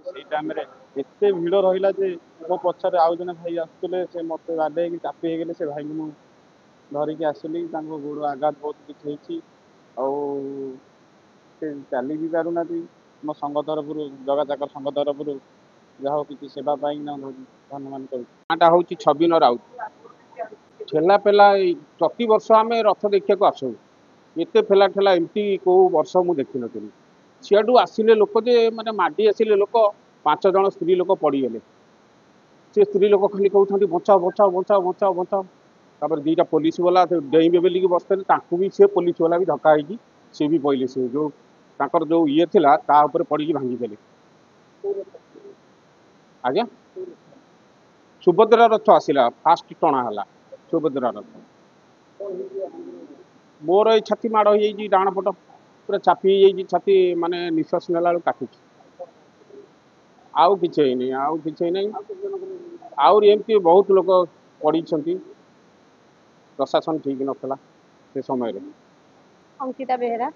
ସେଇ ଟାଇମ୍ରେ ଏତେ ଭିଡ଼ ରହିଲା ଯେ ମୋ ପଛରେ ଆଉ ଜଣେ ଭାଇ ଆସୁଥିଲେ, ସେ ମୋତେ ବାଡ଼େଇକି ଚାପି ହେଇଗଲେ। ସେ ଭାଇଙ୍କୁ ମୁଁ ଧରିକି ଆସିଲି, ତାଙ୍କ ଗୋଡ଼ ଆଘାତ ବହୁତ କିଛି ହେଇଛି। ଆଉ ସେ ଚାଲି ବି ପାରୁନାହାନ୍ତି। ମୋ ସଂଘ ତରଫରୁ, ଜଗା ଚାକର ସଂଘ ତରଫରୁ ଯାହା ହଉ କିଛି ସେବା ପାଇଁ ଧନ୍ୟବାଦ କରୁଛି। ନାଁଟା ହେଉଛି ଛବିନ ରାଉତ। ଠେଲା ପେଲା ପ୍ରତିବର୍ଷ ଆମେ ରଥ ଦେଖିବାକୁ ଆସୁ। ଏତେ ଠେଲା ଠେଲା ଏମିତି କୋଉ ବର୍ଷ ମୁଁ ଦେଖିନଥିଲି। ସିଆଡ଼ୁ ଆସିଲେ ଲୋକ ଯେ ମାନେ ମାଡ଼ି ଆସିଲେ ଲୋକ, 5 ଜଣ ସ୍ତ୍ରୀ ଲୋକ ପଡ଼ିଗଲେ। ସେ ସ୍ତ୍ରୀ ଲୋକ ଖାଲି କହୁଛନ୍ତି ବଞ୍ଚାଅ ବଞ୍ଚାଅ ବଞ୍ଚାଅ ବଞ୍ଚାଅ ବଞ୍ଚାଅ। ତାପରେ 2ଟା ପୋଲିସ ବାଲା ଡେଇଁବେ ବୋଲିକି ବସିଥିଲେ, ତାଙ୍କୁ ବି ସେ ପୋଲିସ ବାଲା ବି ଧକ୍କା ହେଇକି ସେ ବି ପଇଲେ। ସେ ଯୋଉ ତାଙ୍କର ଯୋଉ ଇଏ ଥିଲା ତା ଉପରେ ପଡ଼ିକି ଭାଙ୍ଗିଦେଲେ। ଆଜ୍ଞା, ସୁଭଦ୍ରା ରଥ ଆସିଲା, ଫାଷ୍ଟ ଟଣା ହେଲା ସୁଭଦ୍ରା ରଥ। ମୋର ଏଇ ଛାତି ମାଡ଼ ହେଇଯାଇଛି, ଡାହାଣ ପଟ ପୁରା ଚାପି ହେଇଯାଇଛି ଛାତି, ମାନେ ନିଶ୍ୱାସ ନେଲା ବେଳକୁ କାଟୁଛି। ଆଉ କିଛି ହେଇନି, ଆଉ କିଛି ହେଇନାହିଁ। ଆହୁରି ଏମିତି ବହୁତ ଲୋକ ପଡ଼ିଛନ୍ତି। ପ୍ରଶାସନ ଠିକ ନଥିଲା ସେ ସମୟରେ। अंकिता बेहेरा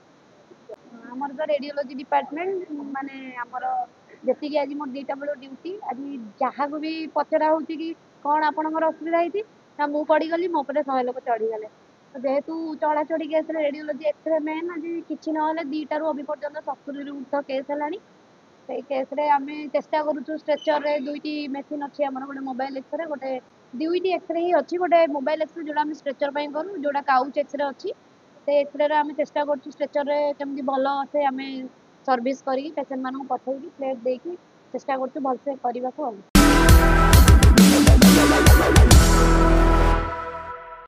आमर तो रेडियोलॉजी डिपार्टमेंट माने आमर जैसे कि आज मोर 2टा बेलो ड्यूटी आज जहाँ को भी पचरा हो कि कौन आपणकर असुविधा होती ना मु पड़गली मो पे 100 लोक चढ़ीगले। तो जेहेतु चढ़ा चढ़ी केस रेडियोलॉजी एक्सरे मेन आज कि ना 2टारू अभी पर्यटन 70 ऊर्ध केस है। से केस आम चेष्टा करूँ स्ट्रेचर रे 2टी मेसीन अच्छी आम गोटे मोबाइल एक्सरे गोटे 2टी एक्सरे ही अच्छी गोटे मोबाइल एक्सरे जोड़ा आम स्ट्रेचर करूँ जोड़ा काउच एक्सरे अच्छी से एक्सरे आम चेष्टा करूँ स्ट्रेचर रे केमती भल से आम सर्विस करी पेसेंट मानक पठेगी प्लेट देकी चेष्टा करूँ भलसे करने को।